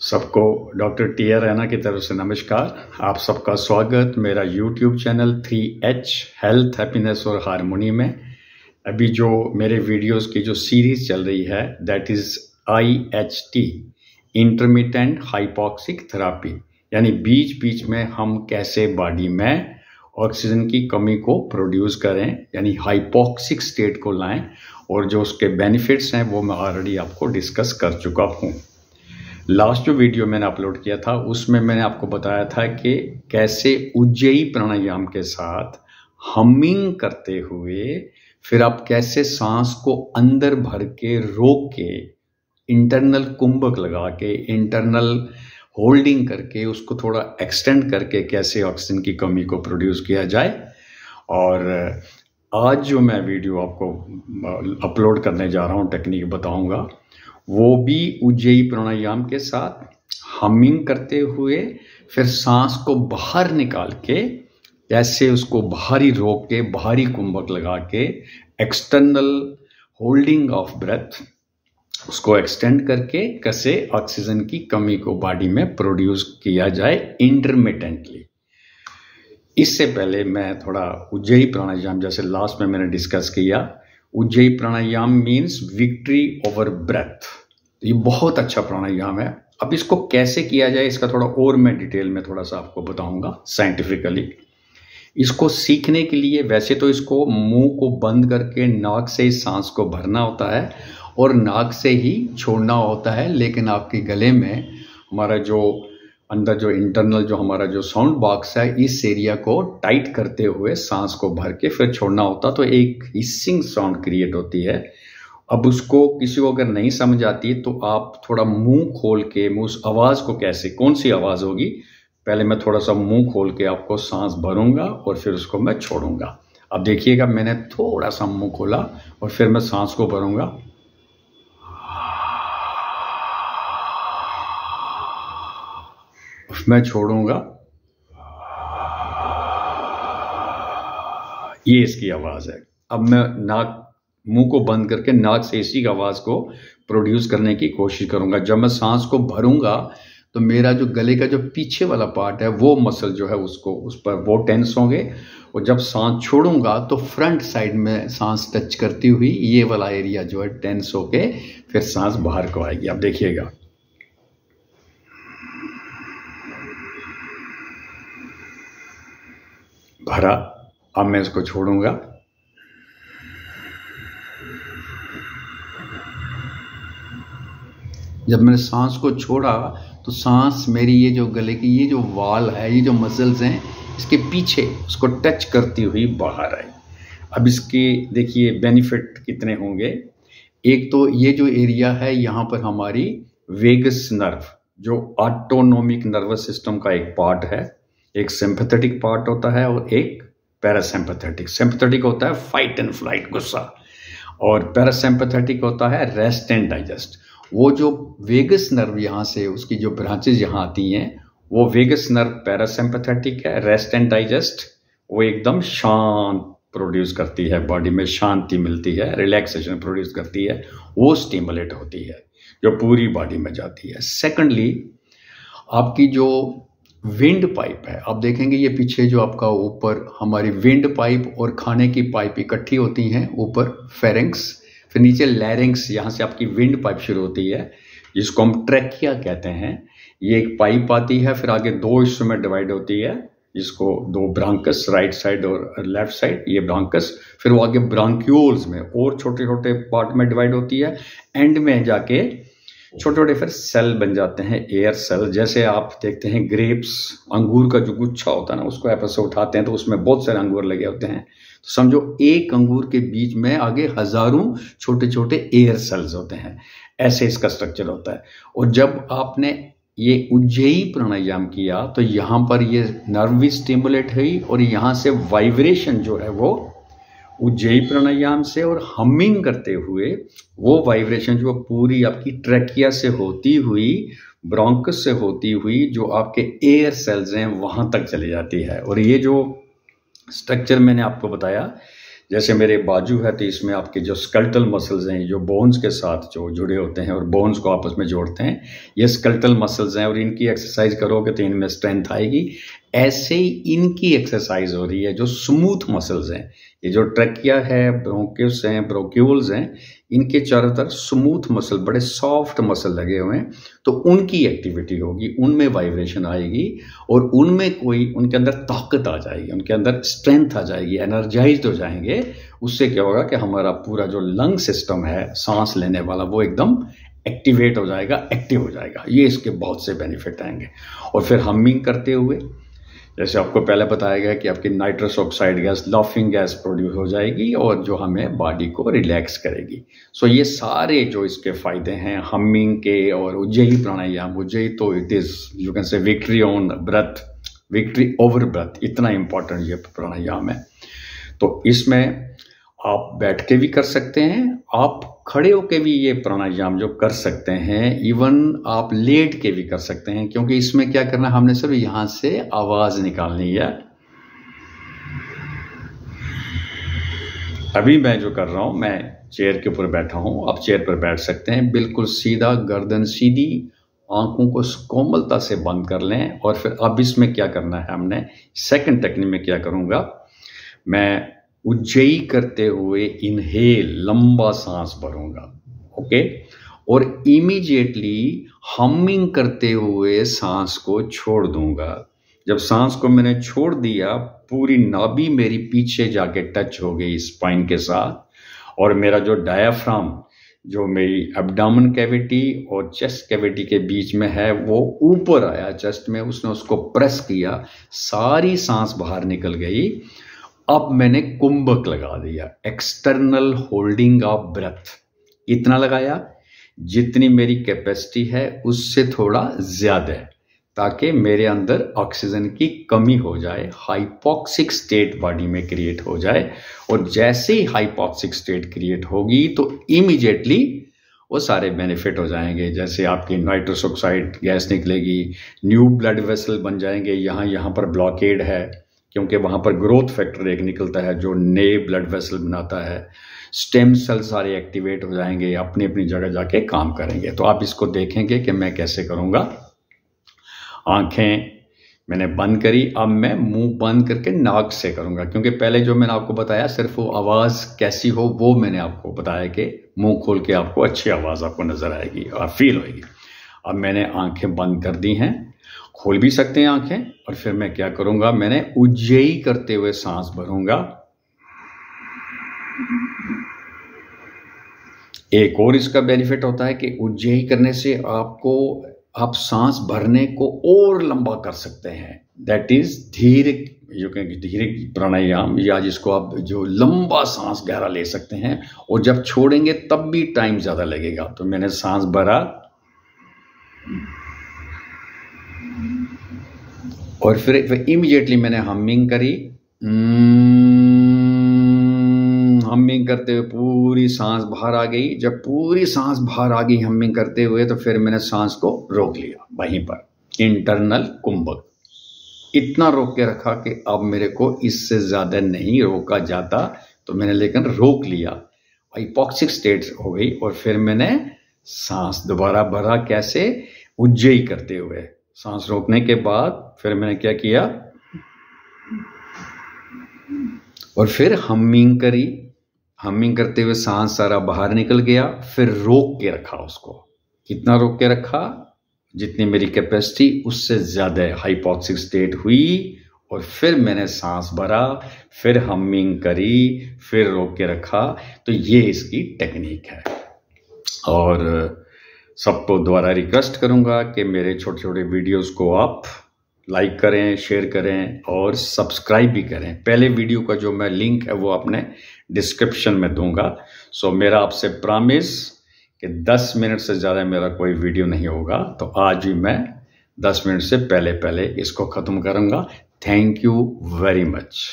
सबको doctor T R Raina की तरफ से नमस्कार। आप सबका स्वागत मेरा YouTube channel 3H health happiness और हार्मोनी में। अभी जो मेरे वीडियोस की जो सीरीज चल रही है that is IHT intermittent hypoxic therapy, यानी बीच बीच में हम कैसे बॉडी में ऑक्सीजन की कमी को प्रोड्यूस करें, यानी हाइपॉक्सिक स्टेट को लाएं, और जो उसके बेनिफिट्स हैं वो मैं ऑलरेडी आपको डिस्कस कर चुका हूँ। लास्ट जो वीडियो मैंने अपलोड किया था उसमें मैंने आपको बताया था कि कैसे उज्जयी प्राणायाम के साथ हमिंग करते हुए फिर आप कैसे सांस को अंदर भर के रोक के इंटरनल कुंभक लगा के इंटरनल होल्डिंग करके उसको थोड़ा एक्सटेंड करके कैसे ऑक्सीजन की कमी को प्रोड्यूस किया जाए। और आज जो मैं वीडियो आपको अपलोड करने जा रहा हूँ, टेक्निक बताऊंगा, वो भी उज्जयी प्राणायाम के साथ हमिंग करते हुए फिर सांस को बाहर निकाल के कैसे उसको बाहरी रोक के बाहरी कुंभक लगा के एक्सटर्नल होल्डिंग ऑफ ब्रेथ उसको एक्सटेंड करके कैसे ऑक्सीजन की कमी को बॉडी में प्रोड्यूस किया जाए इंटरमिटेंटली। इससे पहले मैं थोड़ा उज्जयी प्राणायाम, जैसे लास्ट में मैंने डिस्कस किया, उज्जयी प्राणायाम मीन्स विक्ट्री ओवर ब्रेथ। ये बहुत अच्छा प्राणायाम है। अब इसको कैसे किया जाए इसका थोड़ा और मैं डिटेल में थोड़ा सा आपको बताऊंगा साइंटिफिकली। इसको सीखने के लिए वैसे तो इसको मुंह को बंद करके नाक से सांस को भरना होता है और नाक से ही छोड़ना होता है, लेकिन आपके गले में हमारा जो अंदर जो इंटरनल जो हमारा जो साउंड बॉक्स है इस एरिया को टाइट करते हुए सांस को भर के फिर छोड़ना होता, तो एक हिसिंग साउंड क्रिएट होती है। अब उसको किसी को अगर नहीं समझ आती तो आप थोड़ा मुंह खोल के उस आवाज़ को कैसे, कौन सी आवाज़ होगी, पहले मैं थोड़ा सा मुंह खोल के आपको सांस भरूंगा और फिर उसको मैं छोड़ूंगा। अब देखिएगा, मैंने थोड़ा सा मुंह खोला और फिर मैं सांस को भरूंगा, मैं छोड़ूंगा, ये इसकी आवाज है। अब मैं मुंह को बंद करके नाक से इसी आवाज को प्रोड्यूस करने की कोशिश करूंगा। जब मैं सांस को भरूंगा तो मेरा जो गले का जो पीछे वाला पार्ट है वो मसल जो है उसको उस पर वो टेंस होंगे, और जब सांस छोड़ूंगा तो फ्रंट साइड में सांस टच करती हुई ये वाला एरिया जो है टेंस होके फिर सांस बाहर को आएगी। अब देखिएगा, भरा, अब मैं इसको छोड़ूंगा, जब मैंने सांस को छोड़ा तो सांस मेरी ये जो गले की ये जो वाल है, ये जो मसल्स हैं इसके पीछे उसको टच करती हुई बाहर आई। अब इसके देखिए बेनिफिट कितने होंगे। एक तो ये जो एरिया है यहाँ पर हमारी वेगस नर्व जो ऑटोनोमिक नर्वस सिस्टम का एक पार्ट है, एक सिंपैथेटिक पार्ट होता है और एक पैरासिम्पैथेटिक। सिंपैथेटिक होता है फाइट एंड फ्लाइट, गुस्सा, और पैरासिम्पैथेटिक होता है रेस्ट एंड डाइजेस्ट। वो जो वेगस नर्व यहाँ से उसकी जो ब्रांचेज यहाँ आती हैं वो वेगस नर्व पैरासिम्पैथेटिक है, रेस्ट एंड डाइजेस्ट वो एकदम शांत प्रोड्यूस करती है, बॉडी में शांति मिलती है, रिलैक्सेशन प्रोड्यूस करती है, वो स्टिमुलेट होती है जो पूरी बॉडी में जाती है। सेकेंडली आपकी जो विंड पाइप है, आप देखेंगे ये पीछे जो आपका ऊपर हमारी विंड पाइप और खाने की पाइप इकट्ठी होती हैं, ऊपर फेरेंक्स, फिर नीचे लैरिंक्स, यहाँ से आपकी विंड पाइप शुरू होती है जिसको हम ट्रैकिया कहते हैं। ये एक पाइप आती है, फिर आगे दो हिस्सों में डिवाइड होती है जिसको दो ब्रांकस, राइट साइड और लेफ्ट साइड, ये ब्रांकस, फिर वो आगे ब्रांक्यूल्स में और छोटे छोटे पार्ट में डिवाइड होती है। एंड में जाके छोटे छोटे फिर सेल बन जाते हैं, एयर सेल। जैसे आप देखते हैं ग्रेप्स, अंगूर का जो गुच्छा होता है ना, उसको ऐसे उठाते हैं तो उसमें बहुत सारे अंगूर लगे होते हैं, तो समझो एक अंगूर के बीच में आगे हजारों छोटे छोटे एयर सेल्स होते हैं, ऐसे इसका स्ट्रक्चर होता है। और जब आपने ये उज्जयी प्राणायाम किया तो यहाँ पर ये नर्व भी स्टिमुलेट हुई और यहाँ से वाइब्रेशन जो है वो उज्जयी प्राणायाम से और हमिंग करते हुए वो वाइब्रेशन जो पूरी आपकी ट्रैकिया से होती हुई, ब्रोंकस से होती हुई जो आपके एयर सेल्स हैं वहां तक चली जाती है। और ये जो स्ट्रक्चर मैंने आपको बताया जैसे मेरे बाजू है तो इसमें आपके जो स्केलेटल मसल्स हैं, जो बोन्स के साथ जो जुड़े होते हैं और बोन्स को आपस में जोड़ते हैं, ये स्केलेटल मसल्स हैं और इनकी एक्सरसाइज करोगे तो इनमें स्ट्रेंथ आएगी। ऐसे ही इनकी एक्सरसाइज हो रही है जो स्मूथ मसल्स हैं, ये जो ट्रकिया है, ब्रोंकियस हैं, ब्रोक्यूल्स हैं, इनके चारों तरफ स्मूथ मसल, बड़े सॉफ्ट मसल लगे हुए हैं, तो उनकी एक्टिविटी होगी, उनमें वाइब्रेशन आएगी और उनमें कोई उनके अंदर ताकत आ जाएगी, उनके अंदर स्ट्रेंथ आ जाएगी, एनर्जाइज्ड हो जाएंगे। उससे क्या होगा कि हमारा पूरा जो लंग सिस्टम है सांस लेने वाला वो एकदम एक्टिवेट हो जाएगा, एक्टिव हो जाएगा। ये इसके बहुत से बेनिफिट आएंगे। और फिर हमिंग करते हुए, जैसे आपको पहले बताया गया कि आपकी nitrous oxide gas, laughing gas produce हो जाएगी और जो हमें बॉडी को रिलैक्स करेगी। सो ये सारे जो इसके फायदे हैं हमिंग के और उज्जयी प्राणायाम, उज्जयी तो it is you can say victory on breath, victory over breath, इतना इंपॉर्टेंट ये प्राणायाम है। तो इसमें आप बैठ के भी कर सकते हैं, आप खड़े होके भी ये प्राणायाम जो कर सकते हैं, इवन आप लेट के भी कर सकते हैं, क्योंकि इसमें क्या करना है, हमने सिर्फ यहां से आवाज निकालनी है। अभी मैं जो कर रहा हूं, मैं चेयर के ऊपर बैठा हूं, आप चेयर पर बैठ सकते हैं, बिल्कुल सीधा, गर्दन सीधी, आंखों को कोमलता से बंद कर लें। और फिर अब इसमें क्या करना है, हमने सेकंड टेक्निक में क्या करूंगा, मैं उज्जयी करते हुए इनहेल, लंबा सांस भरूंगा, ओके, और इमीडिएटली हमिंग करते हुए सांस को छोड़ दूंगा। जब सांस को मैंने छोड़ दिया, पूरी नाभि मेरी पीछे जाके टच हो गई स्पाइन के साथ, और मेरा जो डायाफ्राम, जो मेरी एब्डोमेन कैविटी और चेस्ट कैविटी के बीच में है, वो ऊपर आया चेस्ट में, उसने उसको प्रेस किया, सारी सांस बाहर निकल गई। अब मैंने कुंभक लगा दिया, एक्सटर्नल होल्डिंग ऑफ ब्रेथ। इतना लगाया जितनी मेरी कैपेसिटी है उससे थोड़ा ज्यादा है, ताकि मेरे अंदर ऑक्सीजन की कमी हो जाए, हाइपोक्सिक स्टेट बॉडी में क्रिएट हो जाए। और जैसे ही हाइपोक्सिक स्टेट क्रिएट होगी तो इमीडिएटली वो सारे बेनिफिट हो जाएंगे। जैसे आपकी नाइट्रस ऑक्साइड गैस निकलेगी, न्यू ब्लड वेसल बन जाएंगे, यहाँ पर ब्लॉकेड है क्योंकि वहां पर ग्रोथ फैक्टर एक निकलता है जो नए ब्लड वेसल बनाता है, स्टेम सेल सारे एक्टिवेट हो जाएंगे, अपनी अपनी जगह जाके काम करेंगे। तो आप इसको देखेंगे कि मैं कैसे करूंगा। आंखें मैंने बंद करी, अब मैं मुंह बंद करके नाक से करूंगा, क्योंकि पहले जो मैंने आपको बताया सिर्फ वो आवाज कैसी हो वो मैंने आपको बताया कि मुंह खोल के आपको अच्छी आवाज आपको नजर आएगी और फील होगी। अब मैंने आंखें बंद कर दी हैं, खोल भी सकते हैं आंखें। और फिर मैं क्या करूंगा, मैंने उज्जयी करते हुए सांस भरूंगा। एक और इसका बेनिफिट होता है कि उज्जयी करने से आप सांस भरने को और लंबा कर सकते हैं। दैट इज धीरे प्राणायाम, या जिसको आप जो लंबा सांस गहरा ले सकते हैं, और जब छोड़ेंगे तब भी टाइम ज्यादा लगेगा। तो मैंने सांस भरा और फिर इमीडिएटली मैंने हमिंग करी। हमिंग करते हुए पूरी सांस बाहर आ गई। जब पूरी सांस बाहर आ गई हमिंग करते हुए, तो फिर मैंने सांस को रोक लिया वहीं पर, इंटरनल कुंभक। इतना रोक के रखा कि अब मेरे को इससे ज्यादा नहीं रोका जाता, तो मैंने लेकिन रोक लिया, हाइपोक्सिक स्टेट हो गई। और फिर मैंने सांस दोबारा भरा, कैसे, उज्जयी करते हुए। सांस रोकने के बाद फिर मैंने क्या किया, और फिर हमिंग करी। हमिंग करते हुए सांस सारा बाहर निकल गया, फिर रोक के रखा उसको। कितना रोक के रखा, जितनी मेरी कैपेसिटी उससे ज्यादा हाइपोक्सिक स्टेट हुई। और फिर मैंने सांस भरा, फिर हमिंग करी, फिर रोक के रखा। तो ये इसकी टेक्निक है। और सबको दोबारा रिक्वेस्ट करूंगा कि मेरे छोटे छोटे वीडियोस को आप लाइक करें, शेयर करें और सब्सक्राइब भी करें। पहले वीडियो का जो मैं लिंक है वो अपने डिस्क्रिप्शन में दूंगा। सो मेरा आपसे प्रॉमिस कि 10 मिनट से ज़्यादा मेरा कोई वीडियो नहीं होगा, तो आज भी मैं 10 मिनट से पहले इसको ख़त्म करूंगा। Thank you very much.